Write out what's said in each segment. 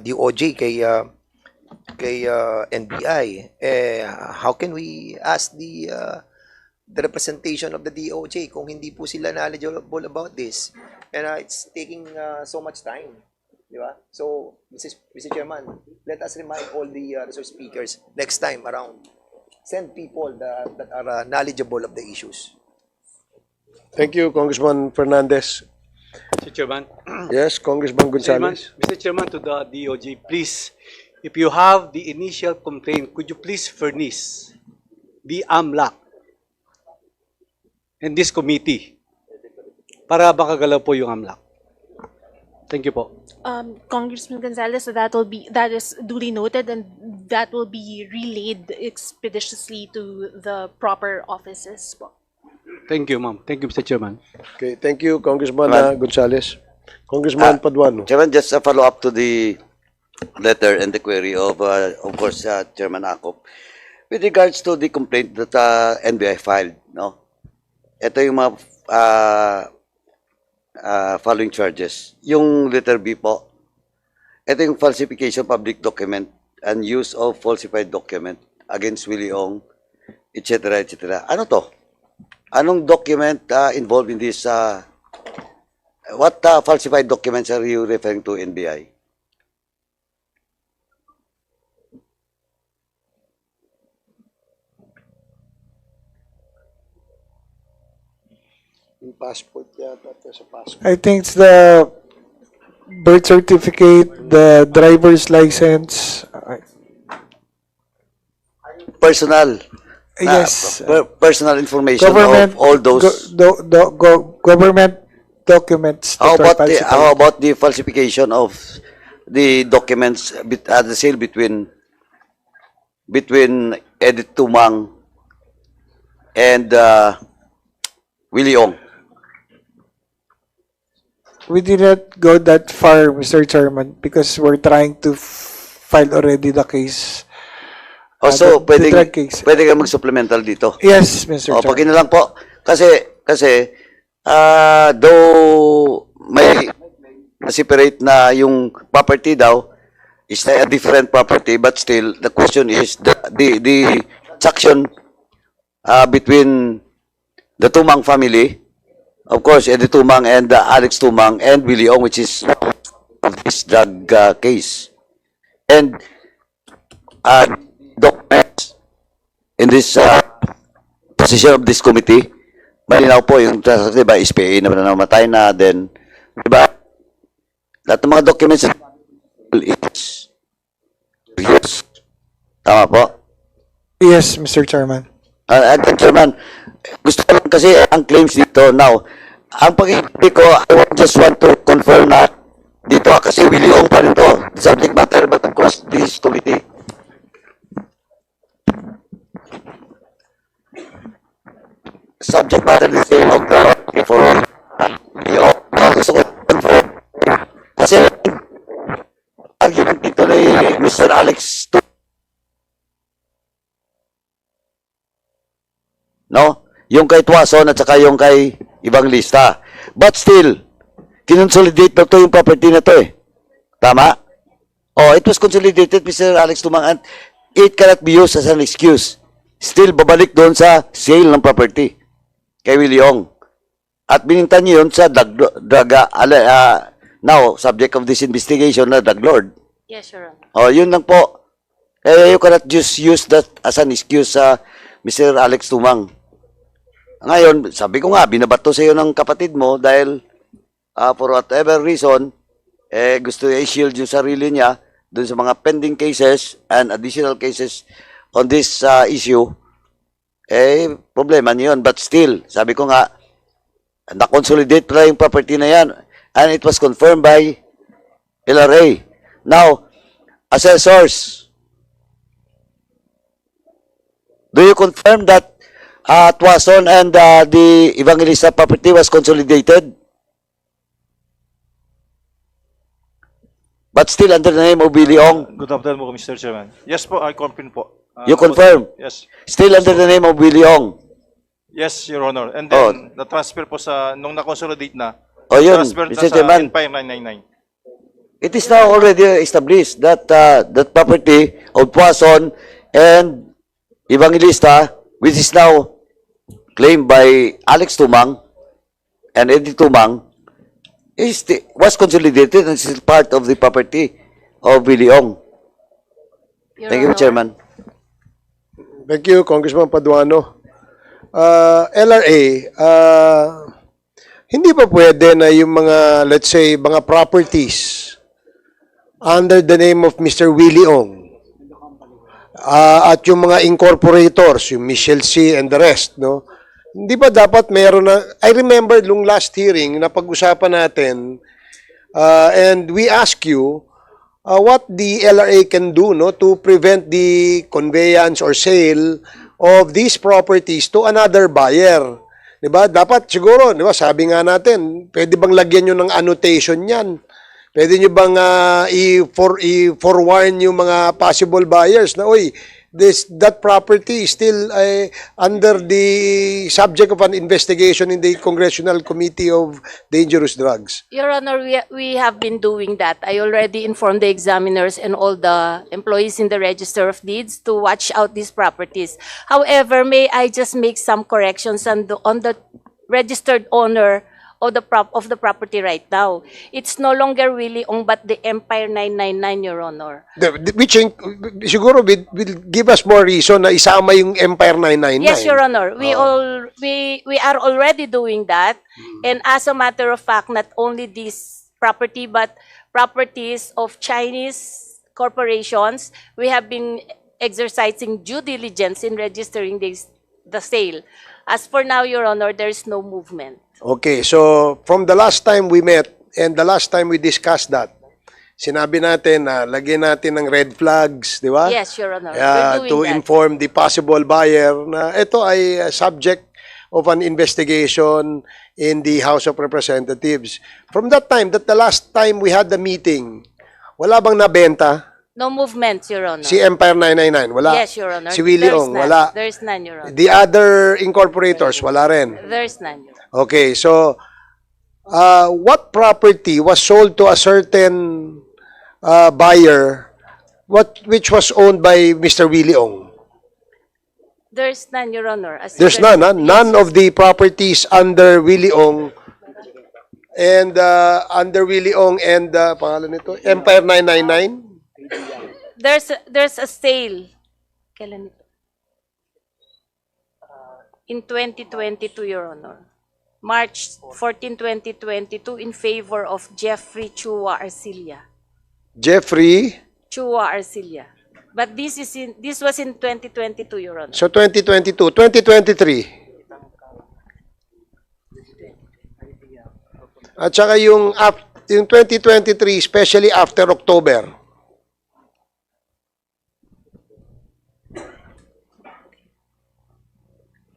DOJ kay NBI, how can we ask the representation of the DOJ kung hindi po sila knowledgeable about this? And it's taking so much time, di ba? So, Mr. Chairman, let us remind all the resource speakers next time around, send people that are knowledgeable of the issues. Thank you, Congressman Fernandez. Mr. Chairman. Yes, Congressman Gonzales. Mr. Chairman, to the DOJ, please, if you have the initial complaint, could you please furnish the AMLAC and this committee para makagalaw po yung AMLAC? Thank you po. Congressman Gonzales, so that is duly noted, and that will be relayed expeditiously to the proper offices. Thank you, ma'am. Thank you, Mr. Chairman. Okay, thank you, Congressman Gonzales. Congressman Paduano. Chairman, just a follow-up to the letter and the query of course, Chairman Akop. With regards to the complaint that NBI filed, no? Ito yung mga following charges. Yung letter B po, ito yung falsification of public document and use of falsified document against Willie Ong, etc., etc. Ano to? Anong document involved in this? What falsified documents are you referring to, NBI? Yung passport yata, sa passport. I think it's the birth certificate, the driver's license. Personal. Yes. Personal information Government, of all those. government documents. How that are about falsified. how about the falsification of the documents at the sale between Edith Tumang and Willie Ong? We did not go that far, Mr. Chairman, because we're trying to file already the case. Also, the drug case. pwede ka mag-supplemental dito. Yes, Mr. O, Chairman. pag lang po. Kasi, though may separate na yung property daw, is a different property, but still, the question is, the transaction between the Tumang family, of course, Eddie Tumang and Alex Tumang and Willie Ong, which is of this drug case. And documents in this position of this committee, malinaw po yung, di ba, SPA na namatay na, then, di ba, lahat ng mga documents is yes. Tama po? Yes, Mr. Chairman. Chairman, gusto ko lang kasi ang claims dito now, ang pag-ibig ko, I just want to confirm na dito kasi Willie Ong pa rin to, the subject matter, but across this committee. Subject matter is same of the for Willie Ong. Gusto ko confirm. Kasi argument dito ni Mr. Alex no? Yung kay Tuason at saka yung kay Evangelista. But still, kinonsolidate na to yung property na to eh. Tama? Oh, it was consolidated, Mr. Alex Tumang, and it cannot be used as an excuse. Still, babalik doon sa sale ng property kay Willie Ong. At binintan niyo yun sa now, subject of this investigation na drug lord. Yes, Your Honor. Oh, yun lang po. You cannot just use that as an excuse sa Mr. Alex Tumang. Ngayon, sabi ko nga, binabato sa iyo ng kapatid mo dahil for whatever reason, gusto niya i-shield yung sarili niya dun sa mga pending cases and additional cases on this issue. Problema niyo yun. But still, sabi ko nga, na-consolidate pala yung property na yan. And it was confirmed by LRA. Now, assessors, do you confirm that Tuason and the Evangelista property was consolidated? But still under the name of Willie Ong? Good afternoon po, Mr. Chairman. Yes po, I confirm po. You confirm? Yes. Still under the name of Willie Ong? Yes, Your Honor. And then, the transfer po sa, nung na-consolidate na, O yun, transfer na Mr. sa Chairman. Empire 999. It is now already established that that property of Poisson and Evangelista, which is now claimed by Alex Tumang and Eddie Tumang, was consolidated and is part of the property of Willie Ong. Your Thank you, Honor. Chairman. Thank you, Congressman Paduano. LRA, hindi ba pwede na yung mga, let's say, mga properties under the name of Mr. Willie Ong at yung mga incorporators, yung Michelle C. and the rest, no? Hindi ba dapat meron na, I remember nung last hearing na pag-usapan natin and we ask you what the LRA can do, no, to prevent the conveyance or sale of these properties to another buyer. 'Di ba? Dapat siguro, 'di ba, sabi nga natin, pwede bang lagyan niyo ng annotation 'yan? Pwede niyo bang i-forewarn yung mga possible buyers na, oy, that property is still under the subject of an investigation in the Congressional Committee of Dangerous Drugs. Your Honor, we have been doing that. I already informed the examiners and all the employees in the Register of Deeds to watch out these properties. However, may I just make some corrections on the registered owner of the property right now. It's no longer Willie Ong but the Empire 999, Your Honor. Which siguro will give us more reason na isama yung Empire 999. Yes, Your Honor. We are already doing that. And as a matter of fact, not only this property but properties of Chinese corporations, we have been exercising due diligence in registering the sale. As for now, Your Honor, there is no movement. Okay, so from the last time we met and the last time we discussed that, sinabi natin na lagyan natin ng red flags, di ba? Yes, Your Honor. We're doing to that. inform the possible buyer na ito ay subject of an investigation in the House of Representatives. From that time, that the last time we had the meeting, wala bang nabenta? No movement, Your Honor. Si Empire 999, wala. Yes, Your Honor. Si Willie There's Ong, none. wala. There's none, Your Honor. The other incorporators, wala rin. There's none, Your Honor. Okay, so what property was sold to a certain buyer which was owned by Mr. Willie Ong? There's none, Your Honor. As There's you can- none, huh? None of the properties under Willie Ong and pangalan nito, Empire 999? There's a sale. Kailan ito? In 2022, Your Honor. March 14, 2022, in favor of Jeffrey Chua Arcilla. Jeffrey, Chua Arcilla. But this was in 2022, Your Honor. so 2022, 2023. At saka yung 2023, especially after October.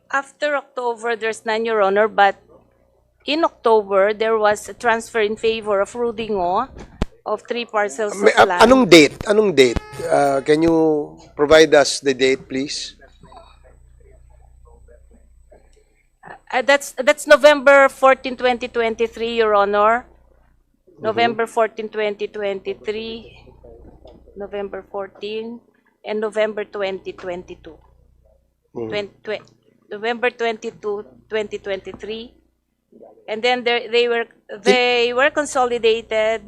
After October, there's none, Your Honor, but in October, there was a transfer in favor of Rudy Ngo of 3 parcels of land. Anong date? Anong date? Can you provide us the date, please? That's November 14, 2023, Your Honor. November 14, 2023, November 14, and November 2022. November 22, 2023. And then they were consolidated.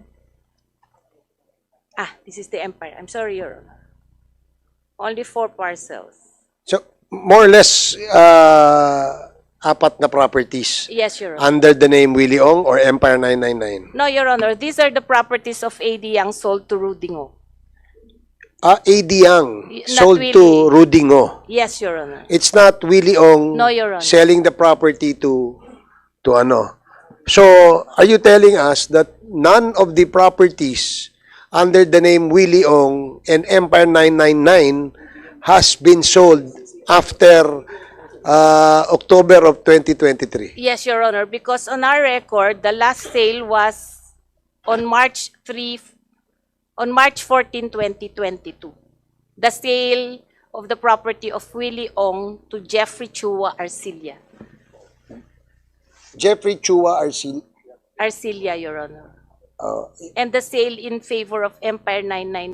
This is the Empire. I'm sorry, Your Honor. Only 4 parcels. So, more or less, apat na properties Yes, Your Honor. under the name Willie Ong or Empire 999. No, Your Honor. These are the properties of AD Yang sold to Rudy Ngo. A.D. Yang Not sold to Willie. Rudy Ngo. Yes, Your Honor. It's not Willie Ong No, Your Honor. selling the property to ano. So, are you telling us that none of the properties under the name Willie Ong and Empire 999 has been sold after October of 2023? Yes, Your Honor, because on our record, the last sale was on March 14, 2022. The sale of the property of Willie Ong to Jeffrey Chua Arcilla. Jeffrey Chua Arcilla, Your Honor. and the sale in favor of Empire 99